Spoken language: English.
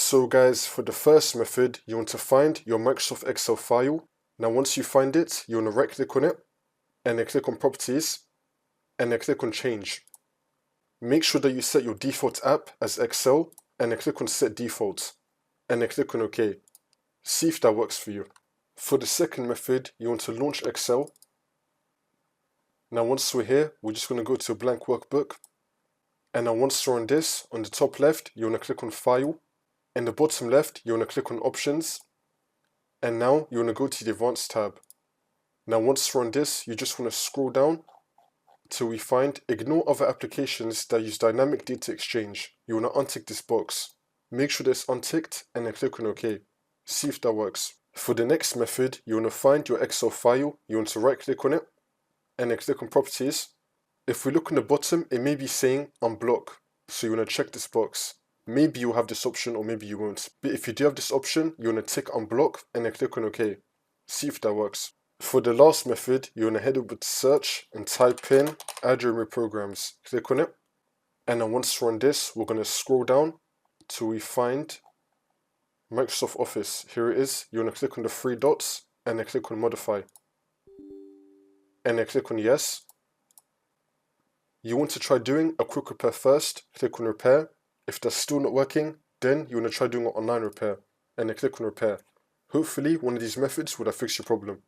So guys, for the first method, you want to find your Microsoft Excel file. Now once you find it, you want to right click on it, and then click on Properties, and then click on Change. Make sure that you set your default app as Excel, and then click on Set Default, and then click on OK. See if that works for you. For the second method, you want to launch Excel. Now once we're here, we're just going to go to a blank workbook. And now once we're on this, on the top left, you want to click on File. In the bottom left, you want to click on Options. And now you want to go to the Advanced tab. Now once we're on this, you just want to scroll down till we find Ignore other applications that use Dynamic Data Exchange. You want to untick this box. Make sure that's unticked and then click on OK. See if that works. For the next method, you want to find your Excel file. You want to right click on it and then click on Properties. If we look on the bottom, it may be saying Unblock. So you want to check this box. Maybe you'll have this option or maybe you won't. But if you do have this option, you want to tick Unblock and then click on OK. See if that works. For the last method, you want to head over to Search and type in Add Your Programs. Click on it. And then once we're on this, we're going to scroll down till we find Microsoft Office. Here it is. You want to click on the three dots and then click on Modify. And then click on Yes. You want to try doing a quick repair first. Click on Repair. If that's still not working, then you want to try doing an online repair and then click on Repair. Hopefully, one of these methods would have fixed your problem.